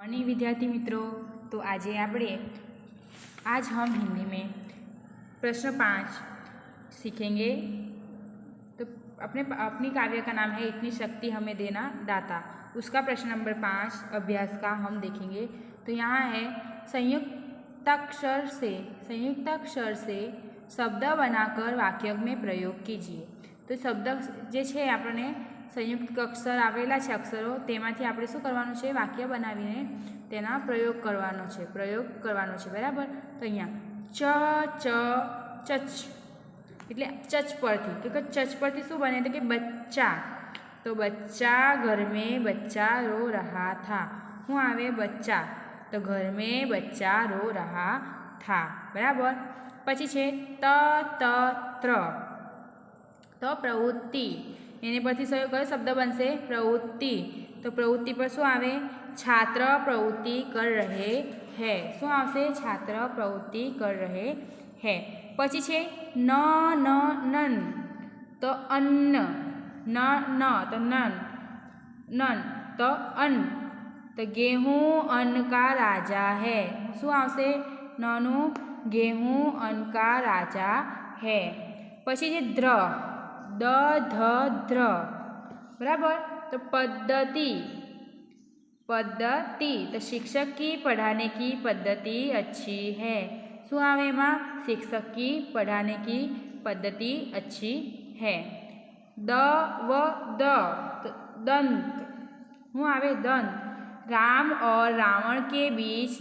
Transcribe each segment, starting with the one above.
Morning विद्यार्थी मित्रों। तो आज हम हिंदी में प्रश्न 5 सीखेंगे। तो अपनी काव्य का नाम है इतनी शक्ति हमें देना दाता। उसका प्रश्न नंबर 5 अभ्यास का हम देखेंगे। तो यहाँ है संयुक्ताक्षर से शब्द बनाकर वाक्य में प्रयोग कीजिए। तो शब्द जे छे आपने संयुक्त अक्षर आवेला छे अक्षरो तेमांथी आपणे शुं करवानुं छे वाक्य बनावीने तेना प्रयोग करवानो छे बराबर। तो अहींया च च चच एटले चच परथी कि चच परथी शुं बने तो कि बच्चा। तो बच्चा घर में बच्चा रो रहा था। शुं आवे बच्चा। तो घर में बच्चा रो रहा था बराबर। पछी छे त त त्र तो प्रवृत्ति एने परथी कयो शब्द बनशे प्रवृत्ति। तो प्रवृत्ति पर शुं आवे छात्र प्रवृत्ति कर रहे हैं। शुं आवशे छात्र प्रवृत्ति कर रहे हैं। पछी छे न न नन तो अन्न न न तो नन तो अन्न। तो गेहूँ अन्न का राजा है। शुं आवशे ननु गेहूँ अन्न का राजा है। पछी छे द्र द ध द्र बराबर। तो पद्धति तो शिक्षक की पढ़ाने की पद्धति अच्छी है। शुं आवे एमां शिक्षक की पढ़ाने की पद्धति अच्छी है। द व द तो दंत शुं आवे दंत। राम और रावण के बीच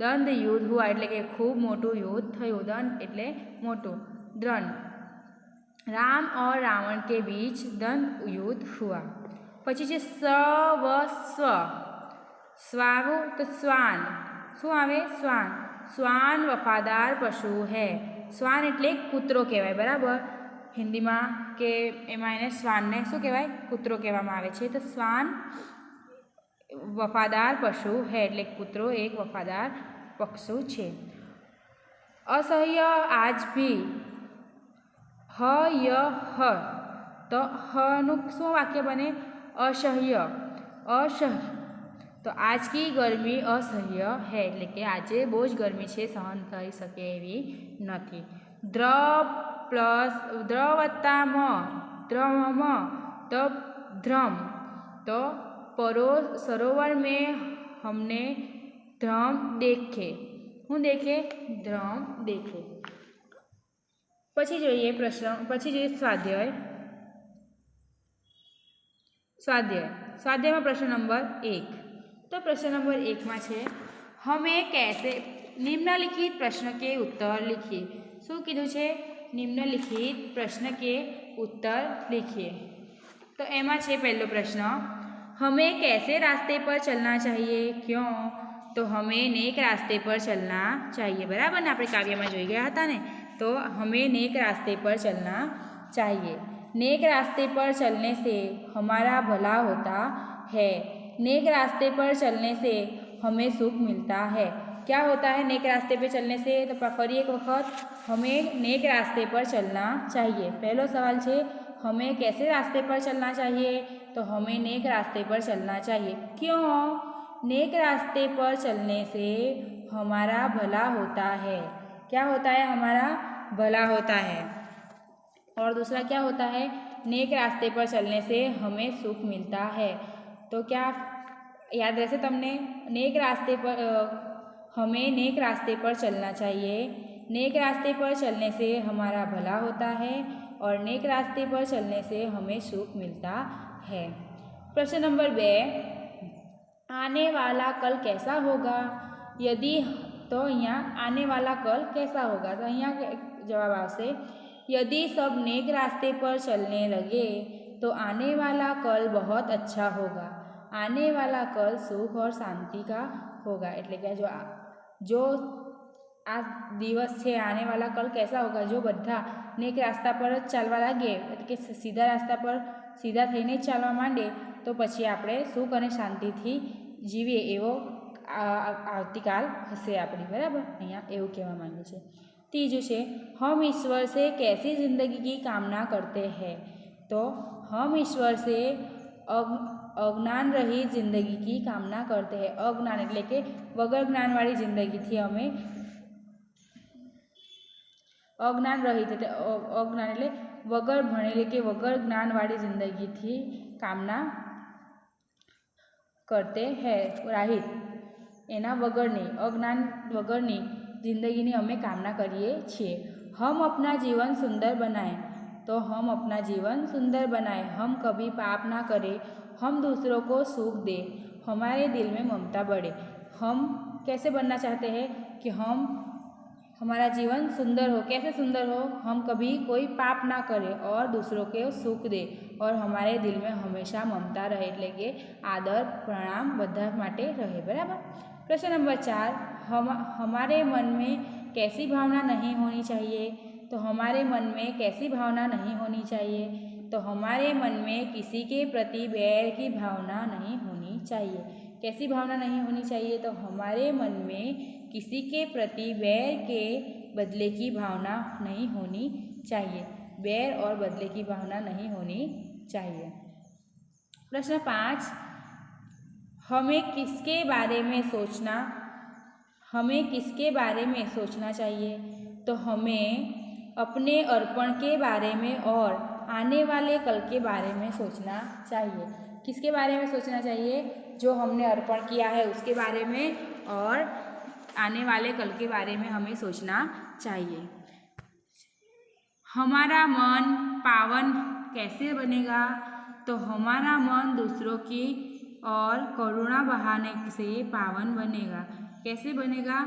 दंड युद्ध हुआ एटले के खूब मोटुं युद्ध थयुं। दंड एटले मोटुं दंड। राम और रावण के बीच दंड युद्ध हुआ। पछी छे स व स्व स्वावु तो स्वान शुं आवे स्वान। स्वान वफादार पशु है। स्वान एटले कूतरो कहेवाय बराबर। हिंदी में के एमां एने स्वान ने शुं कहेवाय कूतरो कहेवामां आवे छे। तो स्वान वफादार पशु है एटले कूतरो एक वफादार पशु छे। असह्य आज भी ह य ह तो ह नु शुं वाक्य बने असह्य। तो आज की गर्मी असह्य है एटले के आजे बहु ज गर्मी छे सहन थई शके एवी नथी। द्र वत्ता म तो ध्रम। तो सरोवर में हमने ध्रम देखे। हुं देखे ध्रम देखे। पछी जोईए स्वाध्याय में प्रश्न नंबर 1। तो प्रश्न नंबर 1 में छे हमें कैसे निम्नलिखित प्रश्न के उत्तर लिखिए। शुं कीधुं छे निम्नलिखित प्रश्न के उत्तर लिखिए। तो एमां छे पहलो प्रश्न हमें कैसे रास्ते पर चलना चाहिए क्यों। तो हमें नेक रास्ते पर चलना चाहिए बराबर ने। आपणे काव्य में जोई गया हता ने। तो हमें नेक रास्ते पर चलना चाहिए। नेक रास्ते पर चलने से हमारा भला होता है। नेक रास्ते पर चलने से हमें सुख मिलता है। क्या होता है नेक रास्ते पर चलने से। तो फरी एक वक्त हमें नेक रास्ते पर चलना चाहिए। पहलो सवाल छे हमें कैसे रास्ते पर चलना चाहिए। तो हमें नेक रास्ते पर चलना चाहिए क्यों। नेक रास्ते पर चलने से हमारा भला होता है। क्या होता है हमारा भला होता है। और दूसरा क्या होता है नेक रास्ते पर चलने से हमें सुख मिलता है। तो क्या याद रहशे तमने नेक रास्ते पर हमें नेक रास्ते पर चलना चाहिए। नेक रास्ते पर चलने से हमारा भला होता है और नेक रास्ते पर चलने से हमें सुख मिलता है। प्रश्न नंबर 2 आने वाला कल कैसा होगा यदि। तो अहींया आने वाला कल कैसा होगा। तो अहींया जवाब आवशे यदि सब नेक रास्ते पर चलने लगे तो आने वाला कल बहुत अच्छा होगा। आने वाला कल सुख और शांति का होगा। एटले के जो आ दिवस छे आने वाला कल कैसा होगा जो बधा नेक रास्ता पर ज चालवा लागे एटले के सीधा रास्ता पर सीधा थईने ज चालवा मांडे तो पछी आपणे सुख अने शांतिथी जीवीए एवो आवतीकाल हशे आपणी बराबर। अहींया एवुं कहेवा मांगे छे। तीजું છે हम ईश्वर से कैसी ज़िंदगी की कामना करते हैं। तो हम ईश्वर से अज्ञान रहित जिंदगी की कामना करते हैं। अज्ञान એટલે કે વગર જ્ઞાનવાળી જિંદગીથી અમે અજ્ઞાન રહિત એટલે અજ્ઞાન એટલે વગર ભણેલી કે વગર જ્ઞાનવાળી જિંદગીથી કામના કરતે હૈ રાહિત એના વગરની અજ્ઞાન વગરની જિંદગીની અમે કામના કરીએ છીએ। हम अपना जीवन सुंदर बनाएं तो हम अपना जीवन सुंदर बनाएं, हम कभी पाप ना करें, हम दूसरों को सुख दें, हमारे दिल में ममता बढ़े। हम कैसे बनना चाहते हैं कि हम हमारा जीवन सुंदर हो। कैसे सुंदर हो? हम कभी कोई पाप ना करें और दूसरों के सुख दे और हमारे दिल में हमेशा ममता रहे એટલે કે આદર પ્રણામ બધા માટે રહે। બરાબર। प्रश्न नंबर 4, हमारे मन में कैसी भावना नहीं होनी चाहिए? तो हमारे मन में कैसी भावना नहीं होनी चाहिए? तो हमारे मन में किसी के प्रति बैर की भावना नहीं होनी चाहिए। कैसी भावना नहीं होनी चाहिए? तो हमारे मन में किसी के प्रति बैर के बदले की भावना नहीं होनी चाहिए। बैर और बदले की भावना नहीं होनी चाहिए। प्रश्न 5, हमें किसके बारे में सोचना चाहिए? तो हमें अपने अर्पण के बारे में और आने वाले कल के बारे में सोचना चाहिए। किसके बारे में सोचना चाहिए? जो हमने अर्पण किया है उसके बारे में और आने वाले कल के बारे में हमें सोचना चाहिए। हमारा मन पावन कैसे बनेगा? तो हमारा मन दूसरों की और करुणा बहाने से पावन बनेगा। कैसे बनेगा?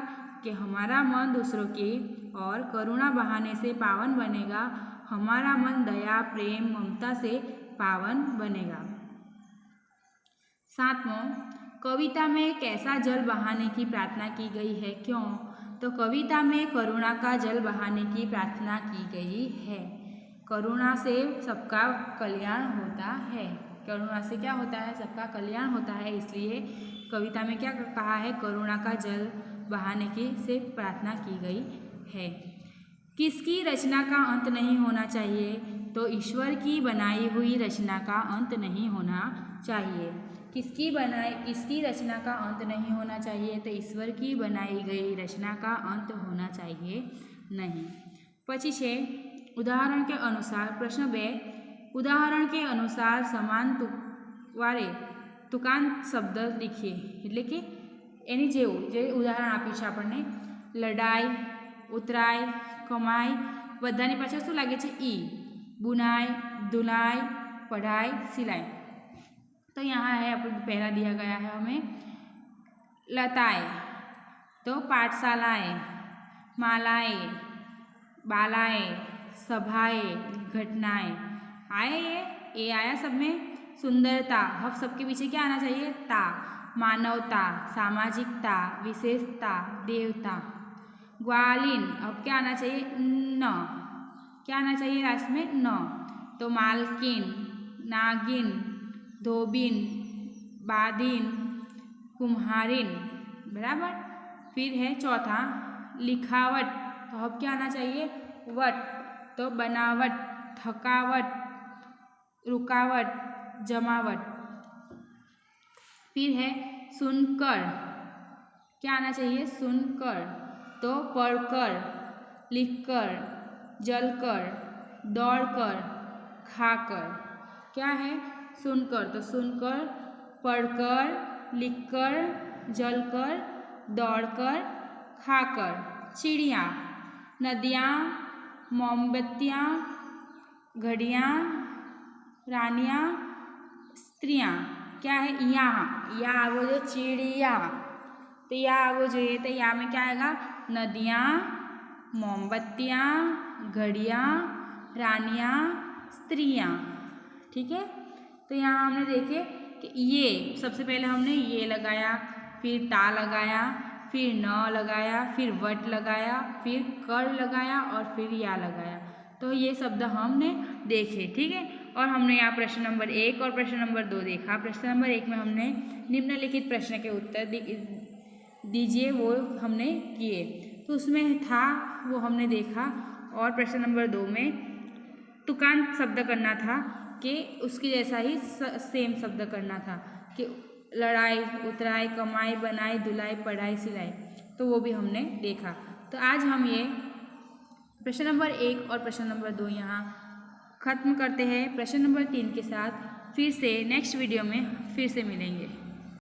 कि हमारा मन दूसरों की और करुणा बहाने से पावन बनेगा। हमारा मन दया प्रेम ममता से पावन बनेगा। 7वां, कविता में कैसा जल बहाने की प्रार्थना की गई है? क्यों? तो कविता में करुणा का जल बहाने की प्रार्थना की गई है। करुणा से सबका कल्याण होता है। करुणा से क्या होता है? सबका कल्याण होता है। इसलिए कविता में क्या कहा है? करुणा का जल बहाने की से प्रार्थना की गई है। किसकी रचना का अंत नहीं होना चाहिए? तो ईश्वर की बनाई हुई रचना का अंत नहीं होना चाहिए। किसकी रचना का अंत नहीं होना चाहिए? तो ईश्वर की बनाई गई रचना का अंत होना चाहिए नहीं। પછી છે ઉદાહરણ के अनुसार। प्रश्न 2, उदाहरण के अनुसार समान वारे तुकांत शब्द लिखिए એટલે કે એની જેવું જે ઉદાહરણ આપ્યું છે આપણને લડાઈ ઉતરાઈ કમાઈ બધાની પાછળ શું લાગે છે? ઈ। बुनाई धुलाई पढ़ाई सिलाई। तो यहाँ है अपन पहला दिया गया है हमें लताएँ, तो पाठशालाएँ, मालाएँ, बालाएँ, सभाएँ, घटनाएँ। आए ये आया सब में। सुंदरता, अब सबके पीछे क्या आना चाहिए? ता। मानवता, सामाजिकता, विशेषता, देवता। ग्वालिन, अब क्या आना चाहिए? न। क्या आना चाहिए लास्ट में? न। तो मालकिन, नागिन, धोबिन, बादिन, कुम्हारिन। बराबर। फिर है चौथा लिखावट, तो अब क्या आना चाहिए? वट। तो बनावट, थकावट, रुकावट, जमावट। फिर है सुनकर, क्या आना चाहिए? सुनकर। तो पढ़कर, लिखकर, जलकर, दौड़कर, खाकर। क्या है? सुनकर। तो सुनकर, पढ़कर, लिखकर, जलकर, दौड़कर, खाकर। चिड़िया, नदियाँ, मोमबत्तियाँ, घड़ियाँ, रानियाँ, स्त्रियाँ। क्या है? यहाँ आवो जो चिड़िया, तो यहाँ आवो जो ये, तो यहाँ में क्या आएगा? नदियाँ, मोमबत्तियाँ, घड़ियाँ, रानियाँ, स्त्रियाँ। ठीक है। तो यहाँ हमने देखे कि ये सबसे पहले हमने ये लगाया, फिर ता लगाया, फिर न लगाया, फिर वट लगाया, फिर कर लगाया और फिर या लगाया। तो ये शब्द हमने देखे। ठीक है। और हमने यहाँ प्रश्न नंबर 1 और प्रश्न नंबर 2 देखा। प्रश्न नंबर 1 में हमने निम्नलिखित प्रश्न के उत्तर दीजिए वो हमने किए, तो उसमें था वो हमने देखा। और प्रश्न नंबर 2 में तुकांत शब्द करना था कि उसके जैसा ही सेम शब्द करना था कि लड़ाई, उतराई, कमाई, बनाई, धुलाई, पढ़ाई, सिलाई, तो वो भी हमने देखा। तो आज हम ये प्रश्न नंबर 1 और प्रश्न नंबर 2 यहाँ खत्म करते हैं। प्रश्न नंबर 3 के साथ फिर से नेक्स्ट वीडियो में फिर से मिलेंगे।